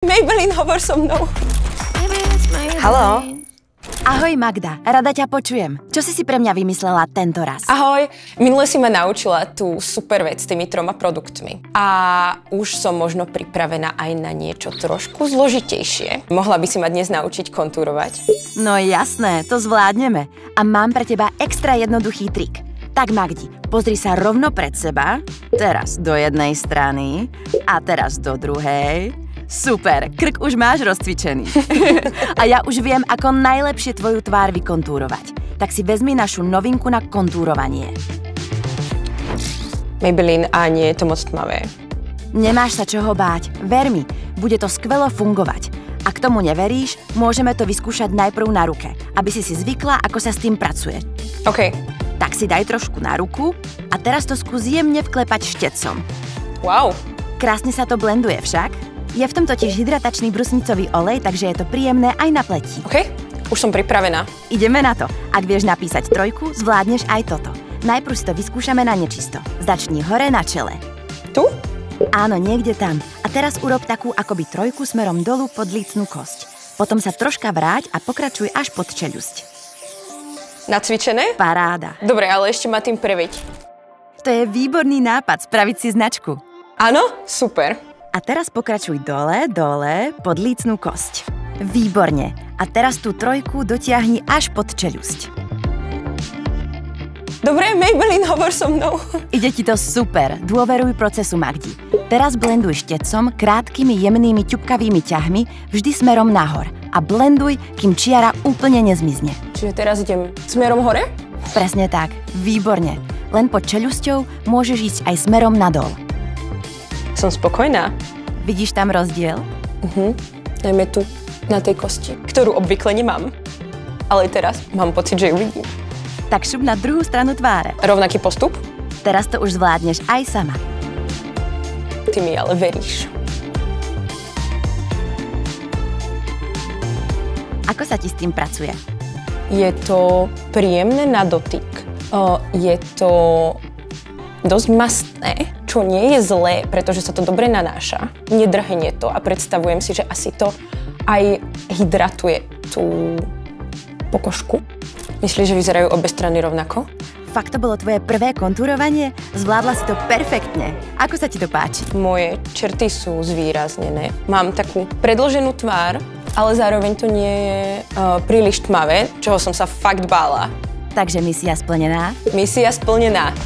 Maybelline, hovor so mnou. Haló? Ahoj Magda, rada ťa počujem. Čo si pre mňa vymyslela tento raz? Ahoj, minule si ma naučila tú super vec s tými 3 produktmi. A už som možno pripravená aj na niečo trošku zložitejšie. Mohla by si ma dnes naučiť kontúrovať? No jasné, to zvládneme. A mám pre teba extra jednoduchý trik. Tak Magdi, pozri sa rovno pred seba, teraz do jednej strany a teraz do druhej. Super, krk už máš rozcvičený. A ja už viem, ako najlepšie tvoju tvár vykontúrovať. Tak si vezmi našu novinku na kontúrovanie. Maybelline, a nie je to moc tmavé. Nemáš sa čoho báť, ver mi, bude to skvelo fungovať. Ak tomu neveríš, môžeme to vyskúšať najprv na ruke, aby si zvykla, ako sa s tým pracuje. OK. Tak si daj trošku na ruku a teraz to skús jemne vklepať štecom. Wow. Krásne sa to blenduje však. Je v tom totiž hydratačný brusnicový olej, takže je to príjemné aj na pleti. OK, už som pripravená. Ideme na to. Ak vieš napísať 3, zvládneš aj toto. Najprv si to vyskúšame na nečisto. Začni hore na čele. Tu? Áno, niekde tam. A teraz urob takú akoby 3 smerom dolu pod lícnu kosť. Potom sa troška vráť a pokračuj až pod čeľusť. Nacvičené? Paráda. Dobre, ale ešte ma tým preveď. To je výborný nápad, spraviť si značku. Áno? Super. A teraz pokračuj dole, pod lícnu kosť. Výborne. A teraz tú 3 dotiahni až pod čeľusť. Dobre, Maybelline, hovor so mnou. Ide ti to super. Dôveruj procesu Magdi. Teraz blenduj štecom krátkými jemnými ťupkavými ťahmi vždy smerom nahor. A blenduj, kým čiara úplne nezmizne. Čiže teraz idem smerom hore? Presne tak. Výborne. Len pod čeľusťou môžeš ísť aj smerom nadol. Som spokojná. Vidíš tam rozdiel? Najmä tu, na tej kosti, ktorú obvykle nemám. Ale teraz mám pocit, že ju vidím. Tak šup na druhú stranu tváre. Rovnaký postup? Teraz to už zvládneš aj sama. Ty mi ale veríš. Ako sa ti s tým pracuje? Je to príjemné na dotyk. Je to dosť mastné, čo nie je zlé, pretože sa to dobre nanáša. Nedrhne to a predstavujem si, že asi to aj hydratuje tú pokožku. Myslíš, že vyzerajú obe strany rovnako? Fakt to bolo tvoje prvé kontúrovanie? Zvládla si to perfektne. Ako sa ti to páči? Moje čerty sú zvýraznené. Mám takú predĺženú tvár, ale zároveň to nie je príliš tmavé, čoho som sa fakt bála. Takže misia splnená? Misia splnená.